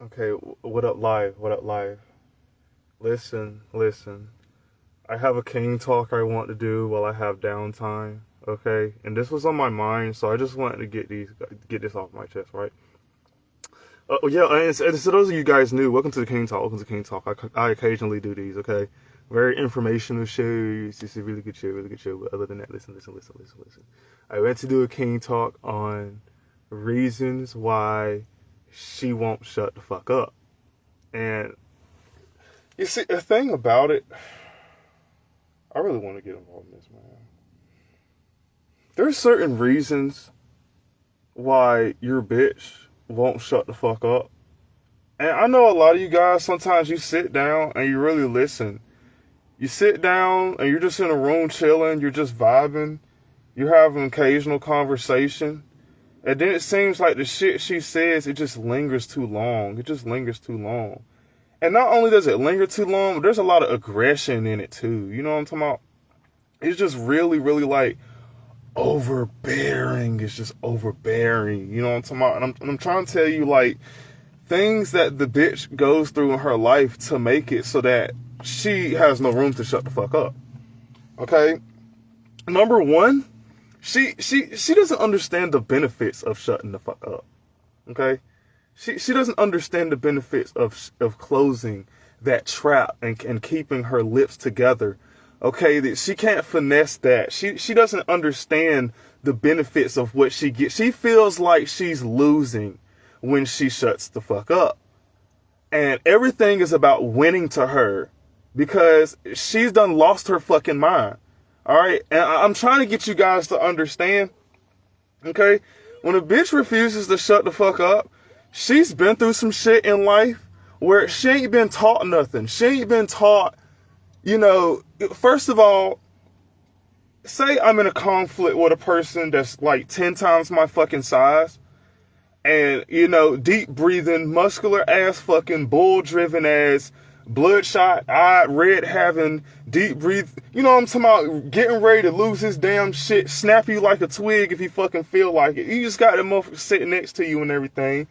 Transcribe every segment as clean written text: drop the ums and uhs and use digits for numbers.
Okay, what up, live? What up, live? Listen. I have a King talk I want to do while I have downtime. Okay, and this was on my mind, so I just wanted to get this off my chest, right? Yeah, and so those of you guys new, welcome to the King Talk. Welcome to King Talk. I occasionally do these. Okay, very informational shows. It's a really good show, really good show. But other than that, listen. I went to do a King Talk on reasons why she won't shut the fuck up. And you see, the thing about it, I really want to get involved in this, man. There's certain reasons why your bitch won't shut the fuck up. And I know a lot of you guys, sometimes you sit down and you really listen. You sit down and you're just in a room chilling, you're just vibing, you're having an occasional conversation. And then it seems like the shit she says, it just lingers too long. And not only does it linger too long, but there's a lot of aggression in it too. You know what I'm talking about? It's just really, really like overbearing. It's just overbearing. You know what I'm talking about? And I'm trying to tell you, like, things that the bitch goes through in her life to make it so that she has no room to shut the fuck up. Okay? Number one, she doesn't understand the benefits of shutting the fuck up. Okay? She doesn't understand the benefits of closing that trap and keeping her lips together. Okay, that she can't finesse that. She doesn't understand the benefits of what she gets. She feels like she's losing when she shuts the fuck up. And everything is about winning to her because she's done lost her fucking mind. All right, and I'm trying to get you guys to understand, okay? When a bitch refuses to shut the fuck up, she's been through some shit in life where she ain't been taught nothing. She ain't been taught, you know, first of all, say I'm in a conflict with a person that's like 10 times my fucking size, and, you know, deep breathing, muscular ass fucking bull driven ass, bloodshot, eyed, red having, deep breathe, you know what I'm talking about, getting ready to lose his damn shit, snap you like a twig if you fucking feel like it. You just got that motherfucker sitting next to you and everything.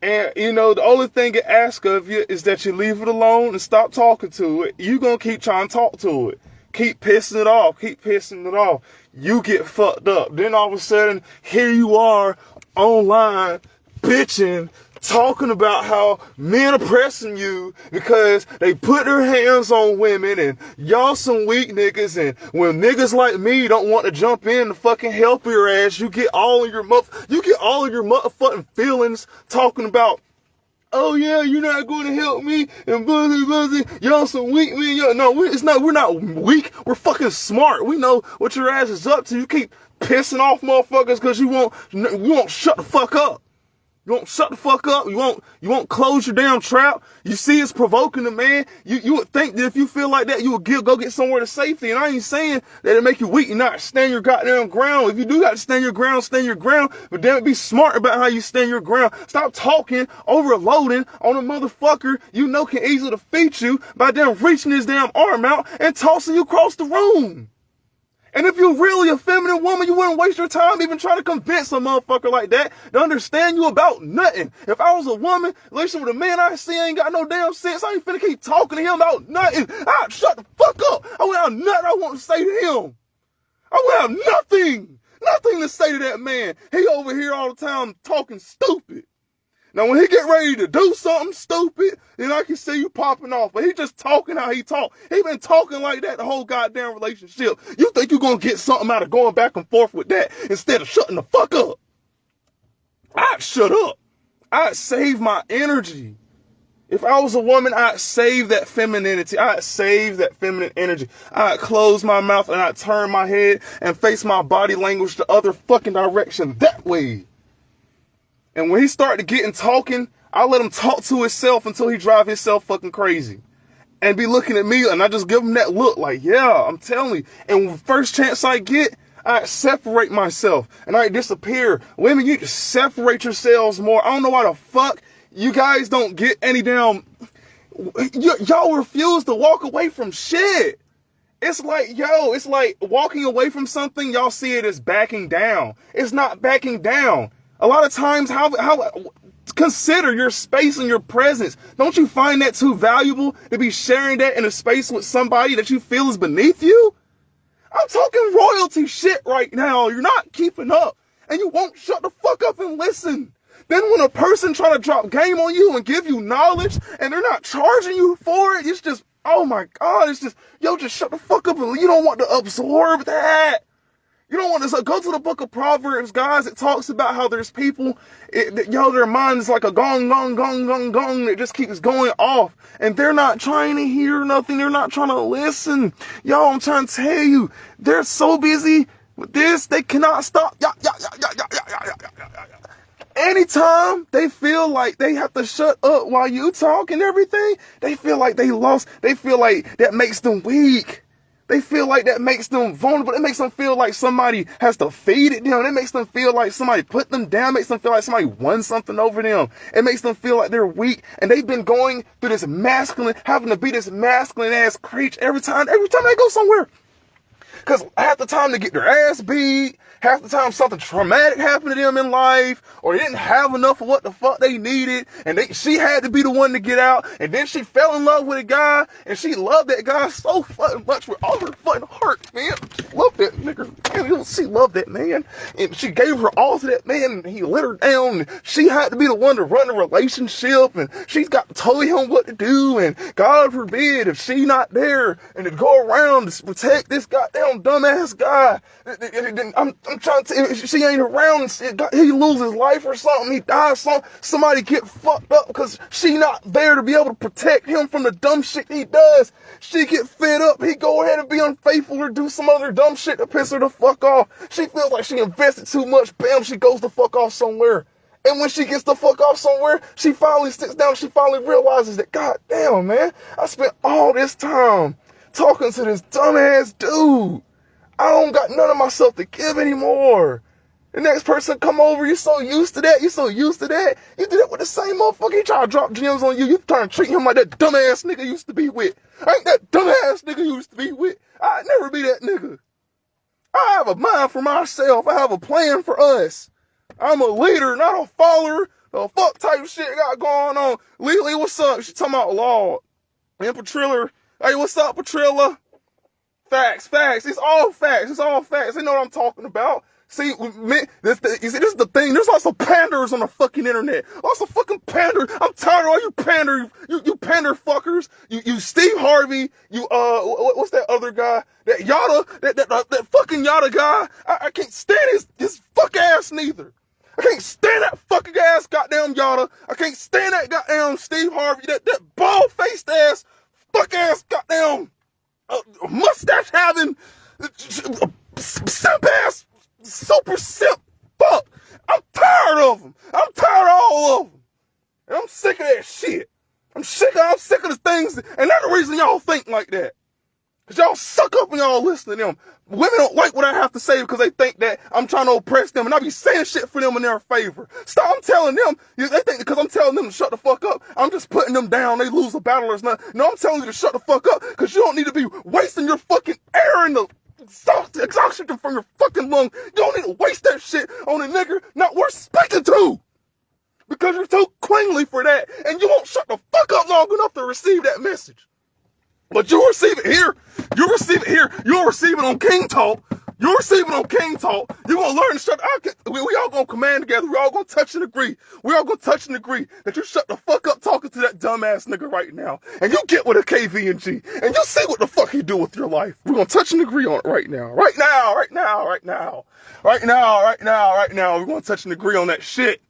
And, you know, the only thing it asks of you is that you leave it alone and stop talking to it. You gonna keep trying to talk to it. Keep pissing it off. You get fucked up. Then all of a sudden, here you are online bitching, talking about how men are pressing you because they put their hands on women and y'all some weak niggas, and when niggas like me don't want to jump in to fucking help your ass, you get all of your motherfucking feelings talking about, oh yeah, you're not going to help me, and buzzy, y'all some weak men. No, we're not weak. We're fucking smart. We know what your ass is up to. You keep pissing off motherfuckers because you won't shut the fuck up. You won't shut the fuck up. You won't close your damn trap. You see it's provoking the man. You would think that if you feel like that, you would go get somewhere to safety. And I ain't saying that it make you weak and not stand your goddamn ground. If you do got to stand your ground, stand your ground. But damn it, be smart about how you stand your ground. Stop talking, overloading on a motherfucker you know can easily defeat you by damn reaching his damn arm out and tossing you across the room. And if you're really a feminine woman, you wouldn't waste your time even trying to convince a motherfucker like that to understand you about nothing. If I was a woman, listen, with a man I see ain't got no damn sense, I ain't finna keep talking to him about nothing. I'd shut the fuck up. I would have nothing I want to say to him. I would have nothing to say to that man. He over here all the time talking stupid. Now, when he get ready to do something stupid, then I can see you popping off. But he just talking how he talk. He been talking like that the whole goddamn relationship. You think you gonna get something out of going back and forth with that instead of shutting the fuck up? I'd shut up. I'd save my energy. If I was a woman, I'd save that femininity. I'd save that feminine energy. I'd close my mouth and I'd turn my head and face my body language the other fucking direction that way. And when he started getting talking, I let him talk to himself until he drive himself fucking crazy. And be looking at me, and I just give him that look like, yeah, I'm telling you. And first chance I get, I separate myself and I disappear. Women, you just separate yourselves more. I don't know why the fuck you guys don't get any damn... Y'all refuse to walk away from shit. It's like, it's like walking away from something, y'all see it as backing down. It's not backing down. A lot of times, consider your space and your presence. Don't you find that too valuable to be sharing that in a space with somebody that you feel is beneath you? I'm talking royalty shit right now. You're not keeping up and you won't shut the fuck up and listen. Then when a person try to drop game on you and give you knowledge and they're not charging you for it, it's just, oh my God, it's just, yo, just shut the fuck up and you don't want to absorb that. You don't want to go to the book of Proverbs, guys. It talks about how there's people, their mind is like a gong, gong, gong, gong, gong. It just keeps going off. And they're not trying to hear nothing. They're not trying to listen. Yo, I'm trying to tell you, they're so busy with this, they cannot stop. Anytime they feel like they have to shut up while you talk and everything, they feel like they lost. They feel like that makes them weak. They feel like that makes them vulnerable. It makes them feel like somebody has to feed it them. It makes them feel like somebody put them down. It makes them feel like somebody won something over them. It makes them feel like they're weak. And they've been going through this masculine, having to be this masculine ass creature every time they go somewhere. Because half the time they get their ass beat, half the time something traumatic happened to them in life, or they didn't have enough of what the fuck they needed, and she had to be the one to get out, and then she fell in love with a guy, and she loved that guy so fucking much with all her fucking heart, man. She loved that nigga, man. She loved that man, and she gave her all to that man, and he let her down, and she had to be the one to run the relationship, and she's got to tell him what to do, and God forbid if she not there, and to go around to protect this goddamn dumbass guy. I'm trying to, if she ain't around, he lose his life or something, he dies, somebody get fucked up because she not there to be able to protect him from the dumb shit he does. She get fed up, he go ahead and be unfaithful or do some other dumb shit to piss her the fuck off. She feels like she invested too much, bam, she goes the fuck off somewhere. And when she gets the fuck off somewhere, she finally sits down, she finally realizes that, God damn, man, I spent all this time talking to this dumbass dude. I don't got none of myself to give anymore. The next person come over, you're so used to that. You did it with the same motherfucker. He try to drop gems on you. You trying to treat him like that dumbass nigga used to be with. I ain't that dumbass nigga used to be with. I'd never be that nigga. I have a mind for myself. I have a plan for us. I'm a leader, not a follower. The fuck type shit got going on. Lily, what's up? She talking about law. And Patrilla, hey, what's up, Patrilla? Facts. It's all facts. They know what I'm talking about. See, this is the thing. There's lots of panders on the fucking internet. Lots of fucking pander. I'm tired of all you pander fuckers. You Steve Harvey. What's that other guy? That Yada, that fucking Yada guy. I can't stand his fuck ass neither. I can't stand that fucking ass goddamn Yada. I can't stand that goddamn Steve Harvey. That bald faced ass, fuck ass goddamn mustache having simp ass super simp fuck. I'm tired of them. I'm tired of all of them. And I'm sick of that shit. I'm sick of the things, and that's the reason y'all think like that. Cause y'all suck up and y'all listen to them. Women don't like what I have to say because they think that I'm trying to oppress them and I be saying shit for them in their favor. Stop, I'm telling them, they think because I'm telling them to shut the fuck up, I'm just putting them down, they lose a battle or something. No, I'm telling you to shut the fuck up because you don't need to be wasting your fucking air and the exhaustion from your fucking lung. You don't need to waste that shit on a nigga not worth speaking to. Because you're too queenly for that and you won't shut the fuck up long enough to receive that message. But you'll receive it here. You'll receive it here. You'll receive it on King Talk. You'll receive it on King Talk. You're going to learn to shut up. We all going to command together. We all going to touch and agree. We all going to touch and agree that you shut the fuck up talking to that dumbass nigga right now. And you get with a Kvng. And you see what the fuck he do with your life. We're going to touch and agree on it right now. Right now. We're going to touch and agree on that shit.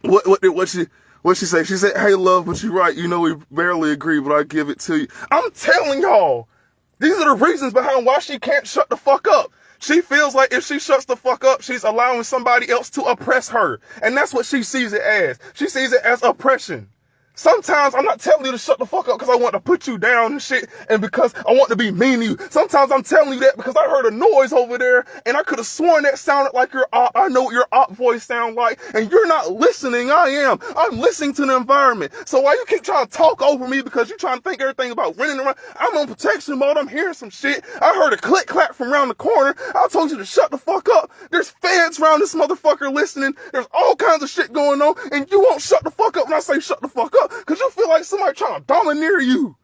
What'd she say? She said, hey, love, but you're right. You know, we barely agree, but I give it to you. I'm telling y'all, these are the reasons behind why she can't shut the fuck up. She feels like if she shuts the fuck up, she's allowing somebody else to oppress her. And that's what she sees it as. She sees it as oppression. Sometimes I'm not telling you to shut the fuck up because I want to put you down and shit and because I want to be mean to you. Sometimes I'm telling you that because I heard a noise over there and I could have sworn that sounded like your op. I know what your op voice sound like and you're not listening. I am. I'm listening to the environment. So why you keep trying to talk over me because you're trying to think everything about running around? I'm on protection mode. I'm hearing some shit. I heard a click clap from around the corner. I told you to shut the fuck up. There's feds around this motherfucker listening. There's all kinds of shit going on and you won't shut the fuck up when I say shut the fuck up. Because you feel like somebody trying to domineer you.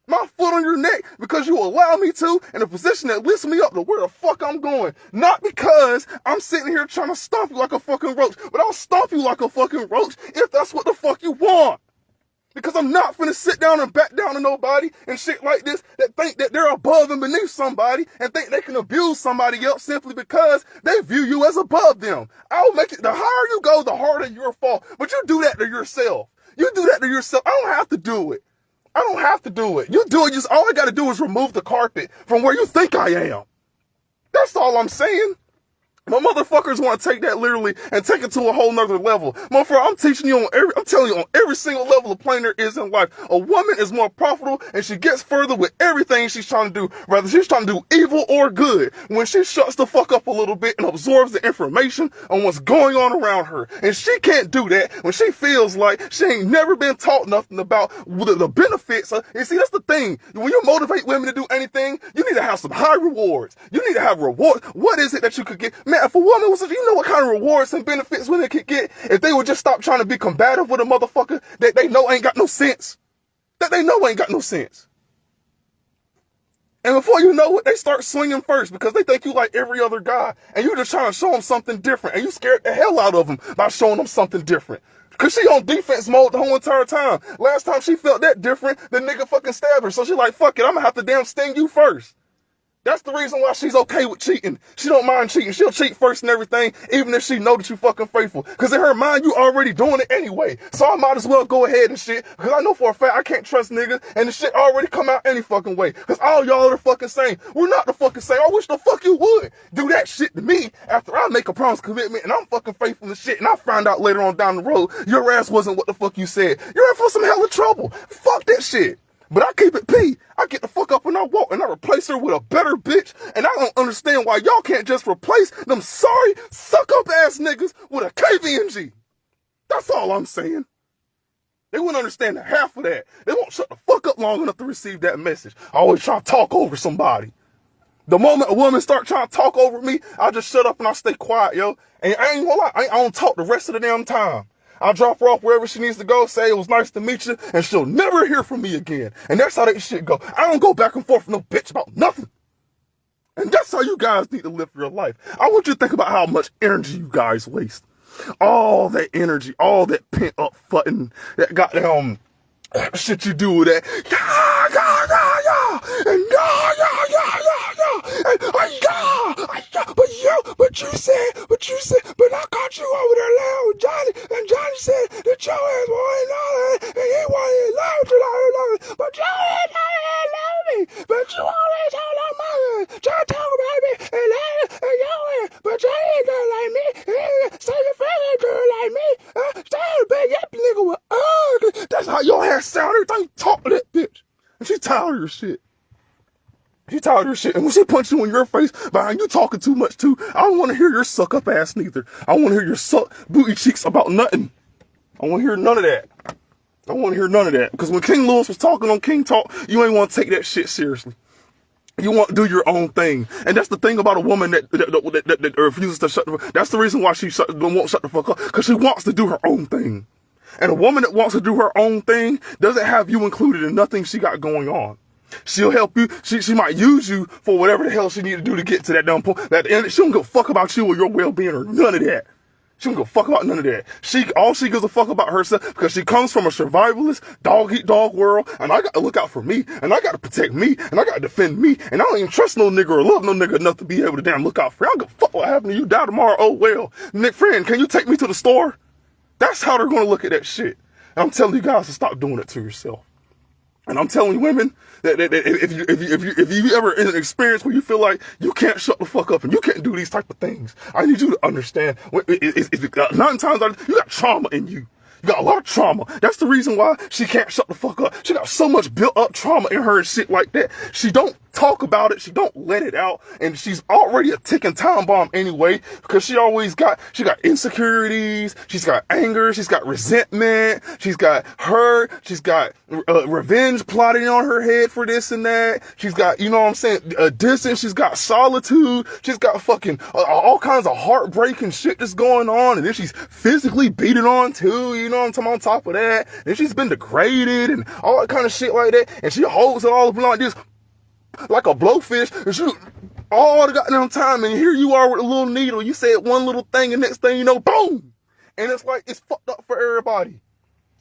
My foot on your neck because you allow me to in a position that lifts me up to where the fuck I'm going. Not because I'm sitting here trying to stomp you like a fucking roach. But I'll stomp you like a fucking roach if that's what the fuck you want. Because I'm not finna sit down and back down to nobody and shit like this that think that they're above and beneath somebody and think they can abuse somebody else simply because they view you as above them. I'll make it, the higher you go, the harder your fall. But you do that to yourself. You do that to yourself. I don't have to do it. I don't have to do it. You do it. Just all I got to do is remove the carpet from where you think I am. That's all I'm saying. My motherfuckers want to take that literally and take it to a whole nother level. Motherfucker, I'm telling you on every single level of plane there is in life. A woman is more profitable and she gets further with everything she's trying to do. Whether she's trying to do evil or good. When she shuts the fuck up a little bit and absorbs the information on what's going on around her. And she can't do that when she feels like she ain't never been taught nothing about the benefits. And see, that's the thing. When you motivate women to do anything, you need to have some high rewards. You need to have rewards. What is it that you could get? Man, if a woman was, you know what kind of rewards and benefits women could get if they would just stop trying to be combative with a motherfucker that they know ain't got no sense. That they know ain't got no sense. And before you know it, they start swinging first because they think you like every other guy. And you're just trying to show them something different. And you scared the hell out of them by showing them something different. Because she on defense mode the whole entire time. Last time she felt that different, the nigga fucking stabbed her. So she like, fuck it, I'm going to have to damn sting you first. That's the reason why she's okay with cheating. She don't mind cheating. She'll cheat first and everything, even if she know that you fucking faithful. Because in her mind, you already doing it anyway. So I might as well go ahead and shit. Because I know for a fact I can't trust niggas. And the shit already come out any fucking way. Because all y'all are the fucking same. We're not the fucking same. I wish the fuck you would do that shit to me after I make a promise commitment and I'm fucking faithful and shit. And I find out later on down the road, your ass wasn't what the fuck you said. You're in for some hella trouble. Fuck that shit. But I keep it P. I get the fuck up and I walk and I replace her with a better bitch. And I don't understand why y'all can't just replace them sorry, suck up ass niggas with a Kvng. That's all I'm saying. They wouldn't understand half of that. They won't shut the fuck up long enough to receive that message. I always try to talk over somebody. The moment a woman start trying to talk over me, I just shut up and I stay quiet, yo. And I ain't gonna lie, I don't talk the rest of the damn time. I'll drop her off wherever she needs to go, say it was nice to meet you, and she'll never hear from me again. And that's how that shit go. I don't go back and forth with no bitch about nothing. And that's how you guys need to live your life. I want you to think about how much energy you guys waste. All that energy, all that pent up fucking, that goddamn shit you do with that. And but you said, but I caught you over there laying with Johnny, and Johnny said that your ass wanted all that, and he wanted to love you, but you ain't love me, but you always hold on my ass, try to talk about me, and your ass, but you ain't girl like me, so your friend ain't girl like me, big that nigga was ugly. That's how your ass sound every time you talk to that bitch, and she tired of your shit. She tired of your shit. And when she punch you in your face behind you talking too much too, I don't want to hear your suck up ass neither. I want to hear your suck booty cheeks about nothing. I want to hear none of that. I want to hear none of that. Because when King Lewis was talking on King Talk, you ain't want to take that shit seriously. You want to do your own thing. And that's the thing about a woman that refuses to shut the fuck up. That's the reason why she won't shut the fuck up. Because she wants to do her own thing. And a woman that wants to do her own thing doesn't have you included in nothing she got going on. She'll help you. She might use you for whatever the hell she need to do to get to that damn point. She don't give a fuck about you or your well-being or none of that. She don't give a fuck about none of that. All she gives a fuck about herself because she comes from a survivalist, dog-eat-dog world, and I got to look out for me, and I got to protect me, and I got to defend me, and I don't even trust no nigga or love no nigga enough to be able to damn look out for me. I don't give a fuck what happened to you. Die tomorrow. Oh, well. Nick, friend, can you take me to the store? That's how they're going to look at that shit. And I'm telling you guys to stop doing it to yourself. And I'm telling women that if you ever in an experience where you feel like you can't shut the fuck up and you can't do these type of things, I need you to understand. 9 times out of 10, you got trauma in you. You got a lot of trauma. That's the reason why she can't shut the fuck up. She got so much built up trauma in her and shit like that. She don't talk about it. She don't let it out. And she's already a ticking time bomb anyway, because she got insecurities. She's got anger. She's got resentment. She's got hurt. She's got revenge plotting on her head for this and that. She's got, you know what I'm saying, distance. She's got solitude. She's got fucking all kinds of heartbreaking shit that's going on. And then she's physically beaten on too, you know what I'm talking about, on top of that. And she's been degraded and all that kind of shit like that. And she holds it all up like this, like a blowfish, and shoot all the goddamn time, and here you are with a little needle. You said one little thing, and next thing you know, boom! And it's like, it's fucked up for everybody.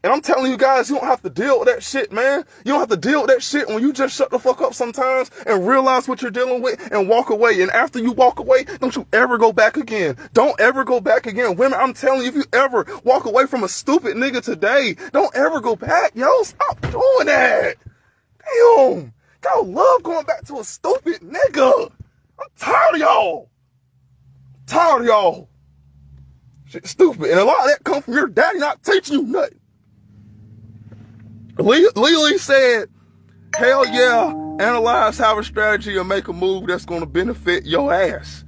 And I'm telling you guys, you don't have to deal with that shit, man. You don't have to deal with that shit when you just shut the fuck up sometimes and realize what you're dealing with and walk away. And after you walk away, don't you ever go back again. Don't ever go back again. Women, I'm telling you, if you ever walk away from a stupid nigga today, don't ever go back. Yo, stop doing that. Damn. Y'all love going back to a stupid nigga. I'm tired of y'all. Tired of y'all. Shit stupid. And a lot of that comes from your daddy not teaching you nothing. Lily said, hell yeah, analyze, have a strategy, and make a move that's going to benefit your ass.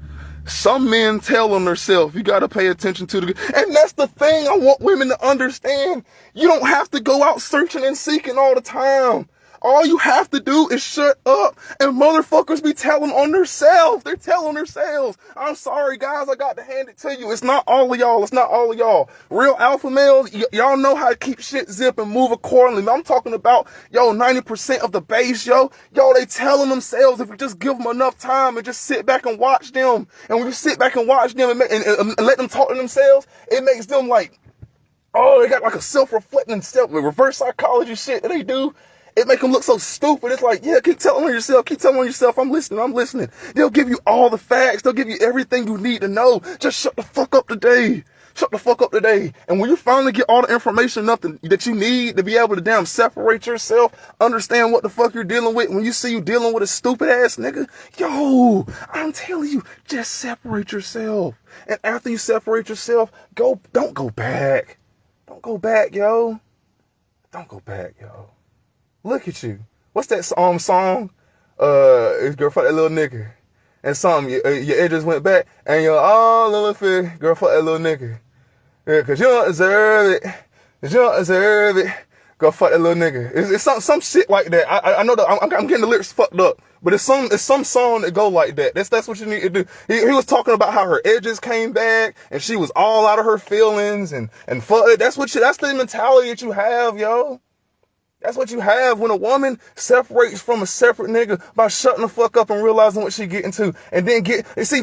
Some men tell on themselves, you got to pay attention to and that's the thing I want women to understand. You don't have to go out searching and seeking all the time. All you have to do is shut up, and motherfuckers be telling on themselves. They're telling themselves. I'm sorry, guys. I got to hand it to you. It's not all of y'all. It's not all of y'all. Real alpha males, y'all know how to keep shit zip and move accordingly. I'm talking about, 90% of the base, they telling themselves if you just give them enough time and just sit back and watch them. And when you sit back and watch them and let them talk to themselves, it makes them like, oh, they got like a self-reflecting reverse psychology shit that they do. It make them look so stupid. It's like, yeah, keep telling on yourself. Keep telling on yourself. I'm listening. They'll give you all the facts. They'll give you everything you need to know. Just shut the fuck up today. Shut the fuck up today. And when you finally get all the information that you need to be able to damn separate yourself, understand what the fuck you're dealing with, when you see you dealing with a stupid ass nigga, I'm telling you, just separate yourself. And after you separate yourself, don't go back. Don't go back, yo. Don't go back, yo. Look at you. What's that song? Girl, fuck that little nigga. And your edges went back. And you're all little fish. Girl, fuck that little nigga. Yeah, cause you don't deserve it. Cause you don't deserve it. Girl, fuck that little nigga. It's some shit like that. I know that I'm getting the lyrics fucked up. But it's some song that go like that. That's what you need to do. He was talking about how her edges came back and she was all out of her feelings and fuck. That's the mentality that you have, yo. That's what you have when a woman separates from a separate nigga by shutting the fuck up and realizing what she getting to. And then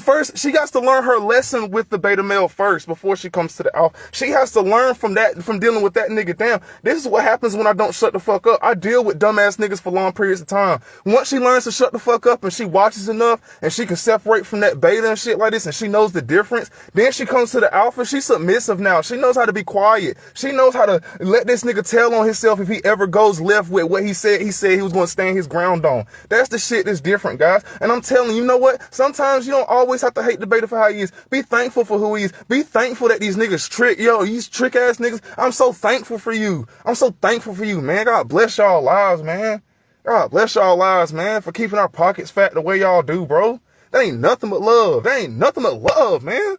first, she got to learn her lesson with the beta male first before she comes to the alpha. She has to learn from dealing with that nigga. Damn, this is what happens when I don't shut the fuck up. I deal with dumbass niggas for long periods of time. Once she learns to shut the fuck up and she watches enough and she can separate from that beta and shit like this and she knows the difference, then she comes to the alpha. She's submissive now. She knows how to be quiet. She knows how to let this nigga tell on himself if he ever goes left with what he said he was going to stand his ground on. That's the shit that's different, guys. And I'm telling you know what? Sometimes you don't always have to hate the beta for how he is. Be thankful for who he is. Be thankful that these niggas these trick ass niggas. I'm so thankful for you. I'm so thankful for you, man. God bless y'all lives, man. God bless y'all lives, man, for keeping our pockets fat the way y'all do, bro. That ain't nothing but love. That ain't nothing but love, man.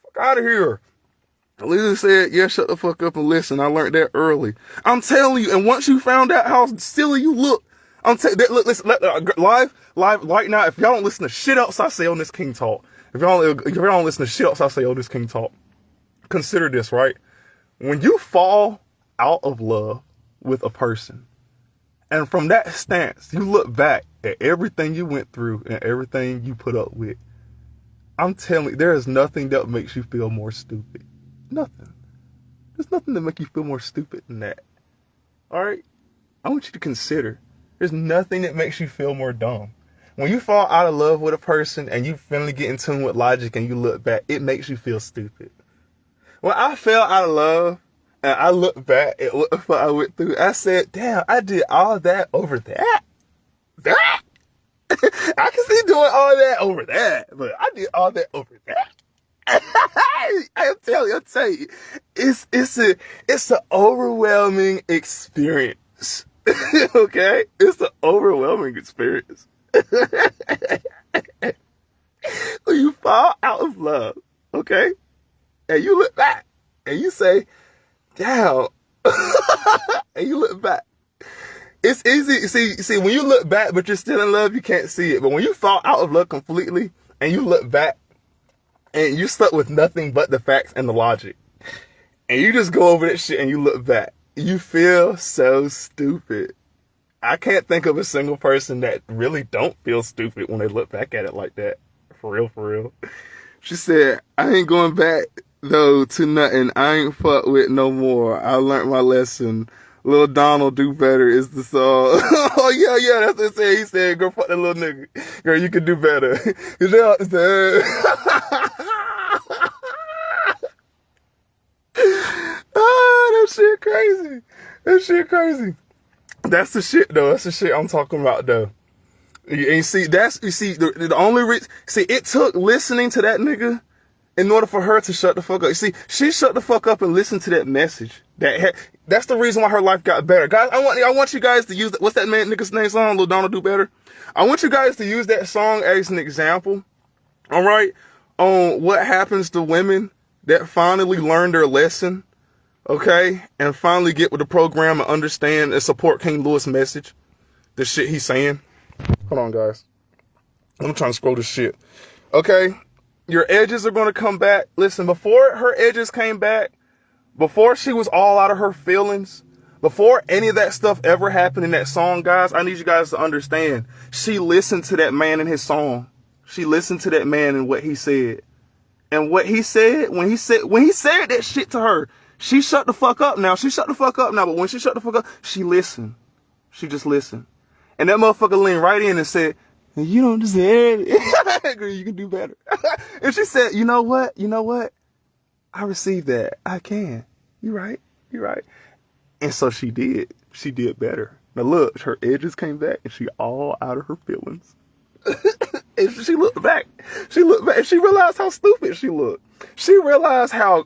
Fuck out of here. Lisa said, yeah, shut the fuck up and listen. I learned that early. I'm telling you, and once you found out how silly you look, listen, live right now, if y'all don't listen to shit else I say on this King Talk, if y'all don't listen to shit else I say on this King Talk, consider this, right? When you fall out of love with a person, and from that stance, you look back at everything you went through and everything you put up with, I'm telling you, there is nothing that makes you feel more stupid. Nothing. There's nothing that makes you feel more stupid than that. Alright? I want you to consider. There's nothing that makes you feel more dumb. When you fall out of love with a person and you finally get in tune with logic and you look back, it makes you feel stupid. When I fell out of love and I look back at what the fuck I went through, I said, damn, I did all that over that? That? I can see doing all that over that, but I did all that over that. I'll tell you, it's an overwhelming experience. Okay? It's an overwhelming experience. When you fall out of love, okay? And you look back and you say, damn. And you look back. It's easy. See, when you look back, but you're still in love, you can't see it. But when you fall out of love completely and you look back and you're stuck with nothing but the facts and the logic, and you just go over that shit and you look back, you feel so stupid. I can't think of a single person that really don't feel stupid when they look back at it like that. For real, for real. She said, I ain't going back, though, to nothing. I ain't fuck with no more. I learned my lesson. Lil Donald do better is the song. Oh, yeah, that's what he said. He said, girl, fuck that little nigga. Girl, you can do better. You know what I'm saying? Oh, that shit crazy. That shit crazy. That's the shit, though. That's the shit I'm talking about, though. And you see, the only reason, it took listening to that nigga in order for her to shut the fuck up. You see, she shut the fuck up and listened to that message. That's the reason why her life got better. Guys, I want you guys to use, what's that man nigga's name song? Lil Donald Do Better. I want you guys to use that song as an example. All right. On what happens to women that finally learn their lesson. Okay. And finally get with the program and understand and support King Louis' message. The shit he's saying. Hold on, guys. I'm trying to scroll this shit. Okay. Your edges are going to come back. Listen, before her edges came back, before she was all out of her feelings, before any of that stuff ever happened in that song, guys, I need you guys to understand. She listened to that man in his song. She listened to that man and what he said. And what he said, when he said that shit to her, she shut the fuck up now. But when she shut the fuck up, she listened. She just listened. And that motherfucker leaned right in and said, you don't deserve it. Girl, you can do better. And she said, you know what? I received that. I can. You're right. And so she did. She did better. Now look, her edges came back and she all out of her feelings. And she looked back and she realized how stupid she looked. She realized how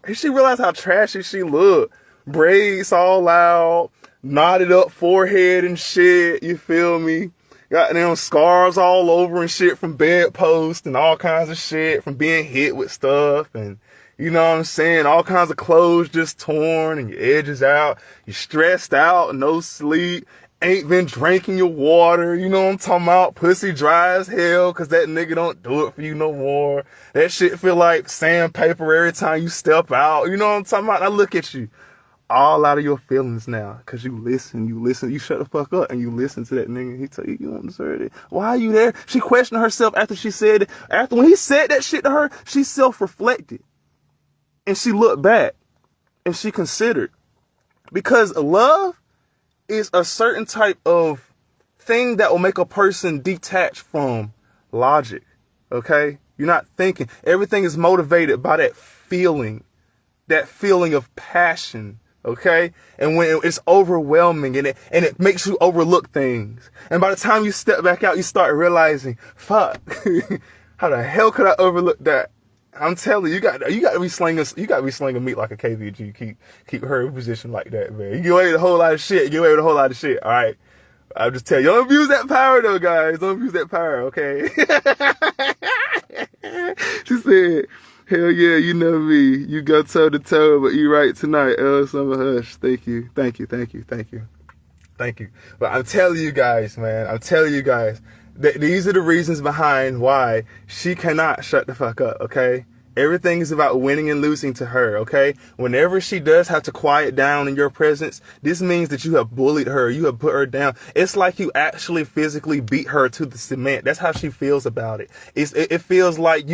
trashy she looked. Braids all out, knotted up forehead and shit. You feel me? Got them scars all over and shit from bedposts and all kinds of shit from being hit with stuff. And you know what I'm saying? All kinds of clothes just torn and your edges out. You're stressed out, no sleep. Ain't been drinking your water. You know what I'm talking about? Pussy dry as hell because that nigga don't do it for you no more. That shit feel like sandpaper every time you step out. You know what I'm talking about? Now look at you. All out of your feelings now, cause you listen, you shut the fuck up and you listen to that nigga. He tell you you don't deserve it. Why are you there? She questioned herself after she said it. After when he said that shit to her, she self-reflected. And she looked back and she considered. Because love is a certain type of thing that will make a person detach from logic. Okay? You're not thinking. Everything is motivated by that feeling of passion. Okay? And when it's overwhelming and it makes you overlook things. And by the time you step back out, you start realizing, fuck, how the hell could I overlook that? I'm telling you, you got to be slinging meat like a KVG. Keep her in position like that, man. You get away with a whole lot of shit. All right. I'll just tell you, don't abuse that power though, guys. Don't abuse that power, okay? She said, hell yeah, you know me. You go toe to toe, but you right tonight. Summer Hush. Thank you. But I'm telling you guys, man. These are the reasons behind why she cannot shut the fuck up, okay? Everything is about winning and losing to her, okay? Whenever she does have to quiet down in your presence, this means that you have bullied her. You have put her down. It's like you actually physically beat her to the cement. That's how she feels about it. It feels like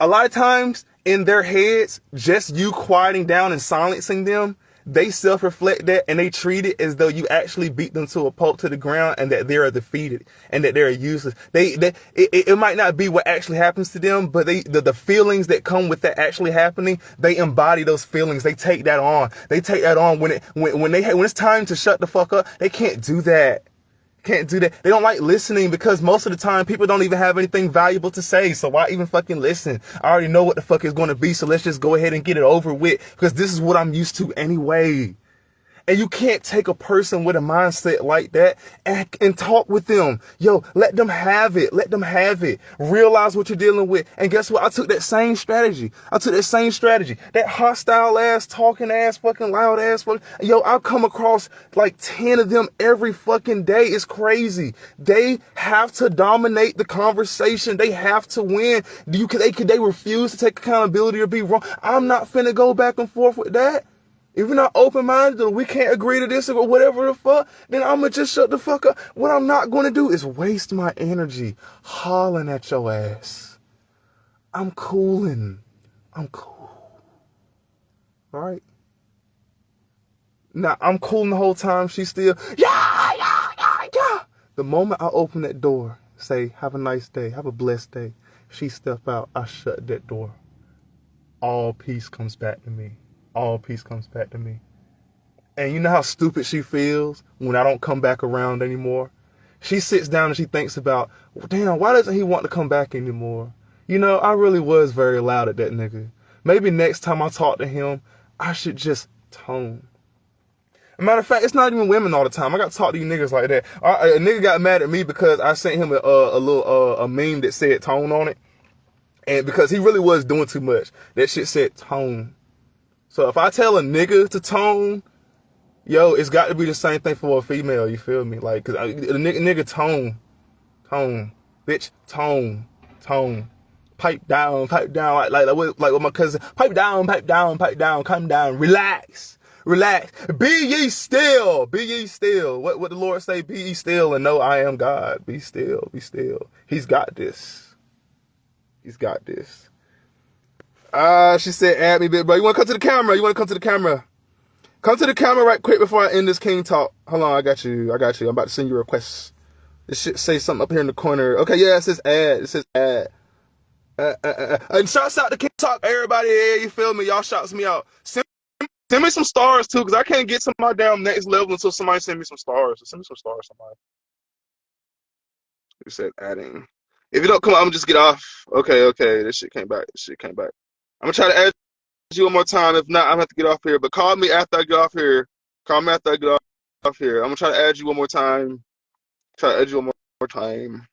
a lot of times in their heads, just you quieting down and silencing them, they self-reflect that and they treat it as though you actually beat them to a pulp to the ground and that they are defeated and that they're useless. It might not be what actually happens to them, but the feelings that come with that actually happening, they embody those feelings. They take that on. When it's time to shut the fuck up. They can't do that. Can't do that. They don't like listening because most of the time people don't even have anything valuable to say. So why even fucking listen? I already know what the fuck is going to be. So let's just go ahead and get it over with because this is what I'm used to anyway. And you can't take a person with a mindset like that and talk with them. Yo, let them have it. Let them have it. Realize what you're dealing with. And guess what? I took that same strategy. That hostile ass, talking ass, fucking loud ass. Yo, I come across like 10 of them every fucking day. It's crazy. They have to dominate the conversation. They have to win. They refuse to take accountability or be wrong. I'm not finna go back and forth with that. If we're not open-minded or we can't agree to this or whatever the fuck, then I'm going to just shut the fuck up. What I'm not going to do is waste my energy hollering at your ass. I'm cooling. I'm cool. All right? Now, I'm cooling the whole time. She's still, yeah. The moment I open that door, say, have a nice day, have a blessed day, she step out, I shut that door. All peace comes back to me. All peace comes back to me. And you know how stupid she feels when I don't come back around anymore? She sits down and she thinks about, well, damn, why doesn't he want to come back anymore? You know, I really was very loud at that nigga. Maybe next time I talk to him, I should just tone. As a matter of fact, it's not even women all the time. I got to talk to you niggas like that. A nigga got mad at me because I sent him a little meme that said tone on it. And because he really was doing too much. That shit said tone. So if I tell a nigga to tone, yo, it's got to be the same thing for a female. You feel me? Like, cause a nigga tone, bitch, tone, pipe down, like what my cousin, pipe down, come down, relax. Be ye still. What the Lord say? Be ye still and know I am God. Be still. He's got this. She said, add me, big bro. You want to come to the camera? Come to the camera right quick before I end this King Talk. Hold on, I got you. I'm about to send you a request. This shit say something up here in the corner. Okay, yeah, it says add. And shouts out to King Talk, everybody here. You feel me? Y'all shouts me out. Send me some stars, too, because I can't get to my damn next level until somebody send me some stars. Send me some stars, somebody. Who said adding? If you don't come on, I'm going to just get off. Okay. This shit came back. I'm going to try to add you one more time. If not, I'm gonna have to get off here. But call me after I get off here. I'm gonna try to add you one more time. I'm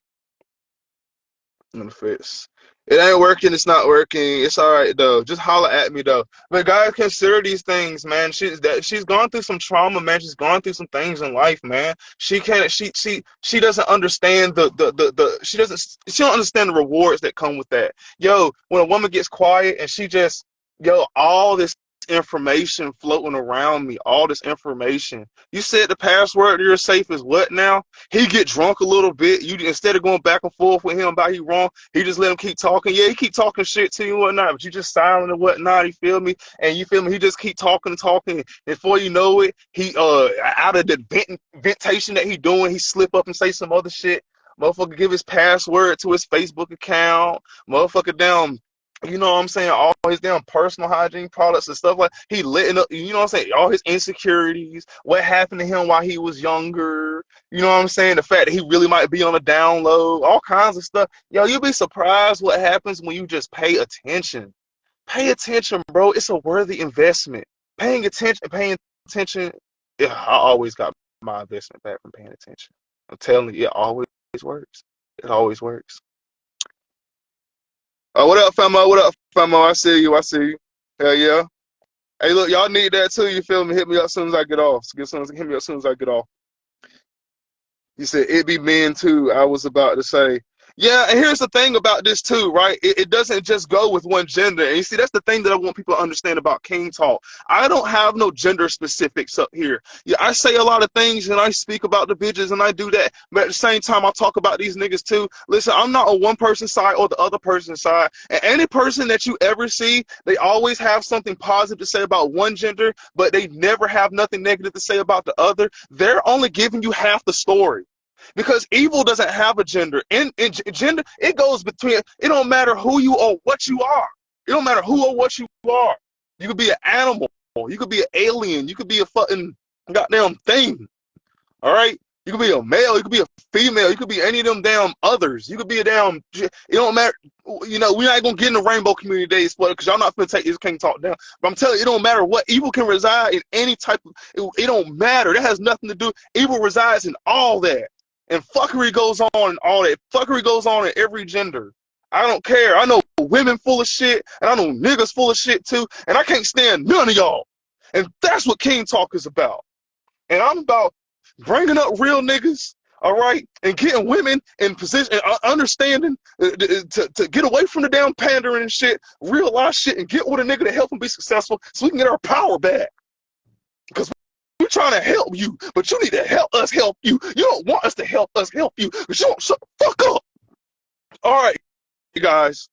gonna fix. It ain't working. It's not working. It's all right though. Just holler at me though. But guys, consider these things, man. She's gone through some trauma, man. She's gone through some things in life, man. She doesn't understand she don't understand the rewards that come with that. Yo, when a woman gets quiet and she just, all this information floating around me, all this information. You said the password to your safe is what now? He get drunk a little bit. You, instead of going back and forth with him about he wrong, he just let him keep talking. Yeah, he keep talking shit to you and whatnot, but you just silent and whatnot. You feel me? And you feel me? He just keep talking. And before you know it, he out of the ventation that he doing, he slip up and say some other shit. Motherfucker give his password to his Facebook account. Motherfucker down. You know what I'm saying? All his damn personal hygiene products and stuff like he letting up, you know what I'm saying? All his insecurities, what happened to him while he was younger, you know what I'm saying? The fact that he really might be on a down low, all kinds of stuff. Yo, you'll be surprised what happens when you just pay attention. Pay attention, bro. It's a worthy investment. Paying attention, yeah, I always got my investment back from paying attention. I'm telling you, it always works. It always works. What up, famo? I see you. Hell yeah. Hey, look, y'all need that too. You feel me? Hit me up as soon as I get off. Hit me up as soon as I get off. You said it be men too. I was about to say. Yeah, and here's the thing about this too, right? It doesn't just go with one gender. And you see, that's the thing that I want people to understand about King Talk. I don't have no gender specifics up here. Yeah, I say a lot of things and I speak about the bitches and I do that. But at the same time, I talk about these niggas too. Listen, I'm not on one person's side or the other person's side. And any person that you ever see, they always have something positive to say about one gender, but they never have nothing negative to say about the other. They're only giving you half the story. Because evil doesn't have a gender. In gender, it goes between, it don't matter who you or what you are. It don't matter who or what you are. You could be an animal. You could be an alien. You could be a fucking goddamn thing. All right? You could be a male, you could be a female, you could be any of them damn others. You could be a damn. It don't matter. You know, we're not gonna get in the rainbow community days, because y'all not gonna take this King talk down. But I'm telling you, it don't matter what. Evil can reside in any type of. It don't matter. That has nothing to do. Evil resides in all that, and fuckery goes on in all that. Fuckery goes on in every gender. I don't care. I know women full of shit, and I know niggas full of shit too, and I can't stand none of y'all. And that's what King Talk is about. And I'm about bringing up real niggas, all right, and getting women in position, understanding to get away from the damn pandering and shit, realize shit, and get with a nigga to help them be successful so we can get our power back. Because we're trying to help you, but you need to help us help you. You don't want us to help us help you, because you don't shut the fuck up. All right, you guys.